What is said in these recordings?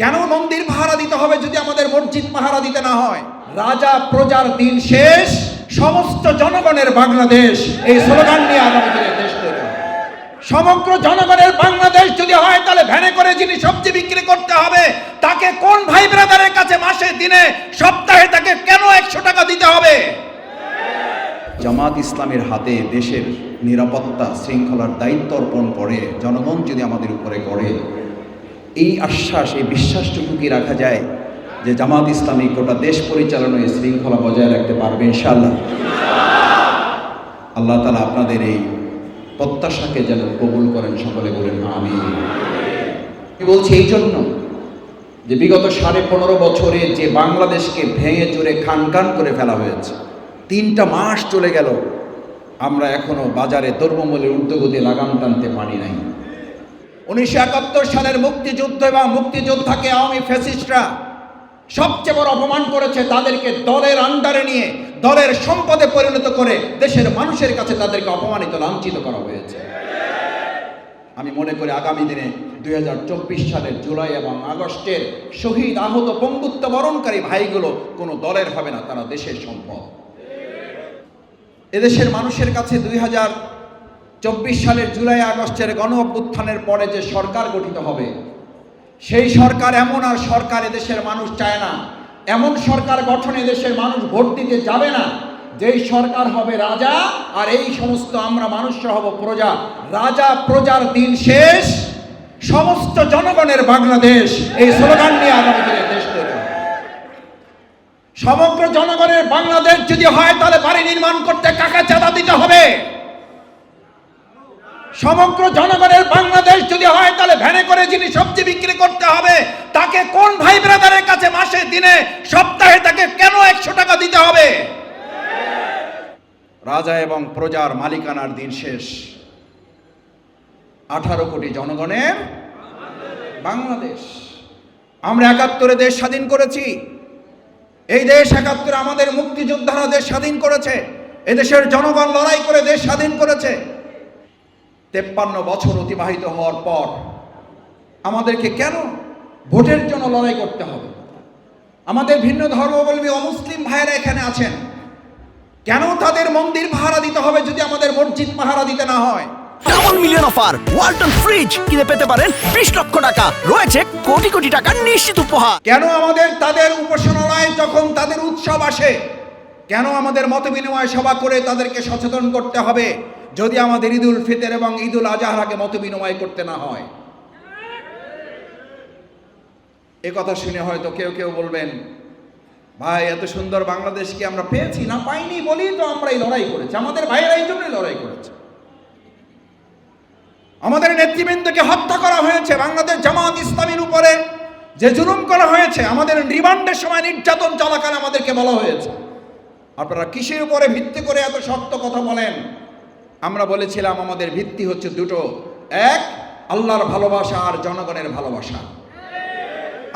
কেন মন্দির পাহারা দিতে হবে যদি আমাদের মসজিদ পাহারা দিতে না হয়? রাজা প্রজার দিন শেষ, সমস্ত জনগণের বাংলাদেশ, এই স্লোগান নিয়ে আগামী দিনে দেশ তৈরি হবে। সমগ্র জনগণের বাংলাদেশ যদি হয়, তাহলে ভ্যানে করে যিনি সবজি বিক্রি করতে হবে, তাকে কোন ভাই ব্রাদারের কাছে মাসে, দিনে, সপ্তাহে তাকে কেন 100 টাকা দিতে হবে? জামাত ইসলামের হাতে দেশের নিরাপত্তা শৃঙ্খলার দায়িত্ব অর্পণ করে জনগণ যদি আমাদের উপরে গড়ে, এই আশ্বাস, এই বিশ্বাসটুকু কি রাখা যায় যে জামাত ইসলামী গোটা দেশ পরিচালনায় শৃঙ্খলা বজায় রাখতে পারবে ইনশাআল্লাহ? আল্লাহ তাআলা আপনাদের এই প্রত্যাশাকে যেন কবুল করেন, সকলে বলেন আমিন। আমি বলছি এই জন্য যে বিগত 15.5 বছরে যে বাংলাদেশকে ভেঙে চুরে খান খান করে ফেলা হয়েছে, 3টা মাস চলে গেল, আমরা এখনো বাজারে দ্রব্যমূল্যের ঊর্ধ্বগতি লাগাম টানতে পারি নাই। 1971 সালের মুক্তিযুদ্ধ এবং মুক্তিযোদ্ধাকে আওয়ামী ফ্যাসিস্টরা সবচেয়ে বড় অপমান করেছে। তাদেরকে দলের আন্ডারে নিয়ে দলের সম্পদে পরিণত করে দেশের মানুষের কাছে তাদেরকে অপমানিত, লাঞ্ছিত করা হয়েছে। আমি মনে করি আগামী দিনে 2024 সালের জুলাই এবং আগস্টের শহীদ, আহত, পঙ্গুত্ব বরণকারী ভাইগুলো কোনো দলের হবে না, তারা দেশের সম্পদ। এদেশের মানুষের কাছে 2024 সালের জুলাই আগস্টের গণ অভ্যুত্থানের পরে যে সরকার গঠিত হবে, সেই সরকার এমন আর সরকার এদেশের মানুষ চায় না। এমন সরকার গঠনে দেশের মানুষ ভোট দিতে যাবে না। যেই সরকার হবে রাজা, আর এই সমস্ত আমরা মানুষরা হব প্রজা। রাজা প্রজার দিন শেষ, সমস্ত জনগণের বাংলাদেশ, এই স্লোগান নিয়ে আগামী দিনে দেশ তৈরি হবে। সমগ্র জনগণের বাংলাদেশ যদি হয়, তাহলে বাড়ি নির্মাণ করতে টাকা চাঁদা দিতে হবে। সমগ্র জনগণের বাংলাদেশ যদি হয়, তাহলে ভ্যানে করে যিনি সবজি বিক্রি করতে হবে, তাকে কোন ভাই ব্রাদারের কাছে মাসে, দিনে, সপ্তাহে তাকে কেন 100 টাকা দিতে হবে? রাজা এবং প্রজার মালিকানার দিন শেষ। 18 কোটি জনগণের বাংলাদেশ। আমরা 71-এ দেশ স্বাধীন করেছি। এই দেশ 71-এ আমাদের মুক্তিযোদ্ধারা দেশ স্বাধীন করেছে। এদেশের জনগণ লড়াই করে দেশ স্বাধীন করেছে। 53 বছর অতিবাহিত হওয়ার পর আমাদেরকে কেন ভোটের জন্য লড়াই করতে হবে? আমাদের ভিন্ন ধর্মাবলম্বী অমুসলিম ভাইয়েরা এখানে আছেন, কেন তাদের মন্দির পাহারা দিতে হবে যদি আমাদের মসজিদ পাহারা দিতে না হয়? Double million offer, Walton fridge কিনে পেতে পারেন 20 লক্ষ টাকা, রয়েছে কোটি কোটি টাকার নিশ্চিত উপহার। কেন আমাদের তাদের উপাসনালয়ে যখন তাদের উৎসব আসে, কেন আমাদের মতবিনিময় সভা করে তাদেরকে সচেতন করতে হবে যদি আমাদের ঈদুল ফিতর এবং ঈদুল আজহার আগে মতবিনিময় করতে না হয়? এ কথা শুনে হয়তো কেউ কেউ বলবেন, ভাই এত সুন্দর বাংলাদেশ কি আমরা পেয়েছি? না, পাইনি বলি তো আমরা এই লড়াই করেছি। আমাদের ভাইয়েরা এই জন্যই লড়াই করেছে। আমাদের নেতৃবৃন্দকে হত্যা করা হয়েছে। বাংলাদেশ জামাত ইসলামীর উপরে যে জুলুম করা হয়েছে, আমাদের রিমান্ডের সময় নির্যাতন চলাকালে আমাদেরকে বলা হয়েছে, আপনারা কিসের উপরে ভিত্তি করে এত শক্ত কথা বলেন? আমরা বলেছিলাম আমাদের ভিত্তি হচ্ছে দুটো, এক আল্লাহর ভালোবাসা আর জনগণের ভালোবাসা।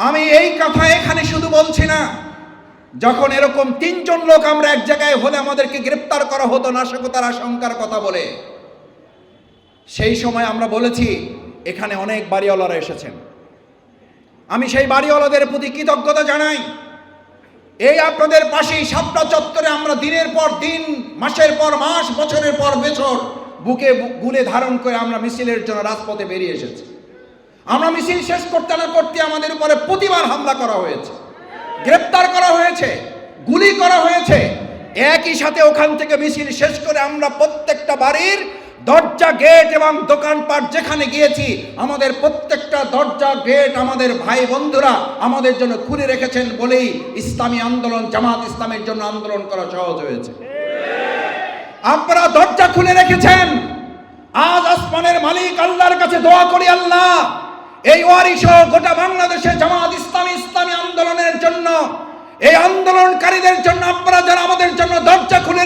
আমি এই কথা এখানে শুধু বলছি না, যখন এরকম 3 জন লোক আমরা এক জায়গায় হলে আমাদেরকে গ্রেফতার করা হতো নাশকতার আশঙ্কার কথা বলে, সেই সময় আমরা বলেছি এখানে অনেক বাড়িওয়ালারা এসেছেন। আমি সেই বাড়িওয়ালাদের প্রতি কৃতজ্ঞতা জানাই। এই আপনাদের পাশেই শাপলা চত্বরে আমরা দিনের পর দিন, মাসের পর মাস, বছরের পর বছর বুকে গুলে ধারণ করে আমরা মিছিলের জন্য রাজপথে বেরিয়ে এসেছি। আমরা মিছিল শেষ করতে না করতে আমাদের উপরে প্রতিবার হামলা করা হয়েছে, গ্রেফতার করা হয়েছে, গুলি করা হয়েছে। একই সাথে ওখান থেকে মিছিল শেষ করে আমরা প্রত্যেকটা বাড়ির দরজা, গেট এবং দোকানপাট যেখানে গিয়েছি, আমাদের প্রত্যেকটা দরজা, গেট আমাদের ভাই বন্ধুরা আমাদের জন্য খুলে রেখেছেন বলেই ইসলামী আন্দোলন, জামাত ইসলামের জন্য আন্দোলন করা সহজ হয়েছে। আপনারা দরজা খুলে রেখেছেন। আজ আসমানের মালিক আল্লাহর কাছে দোয়া করি, আল্লাহ এই ওয়ারিশ গোটা বাংলাদেশে জামাত ইসলামী আন্দোলনের জন্য, এই আন্দোলনকারীদের জন্য আপনারা যারা আমাদের জন্য দরজা খুলে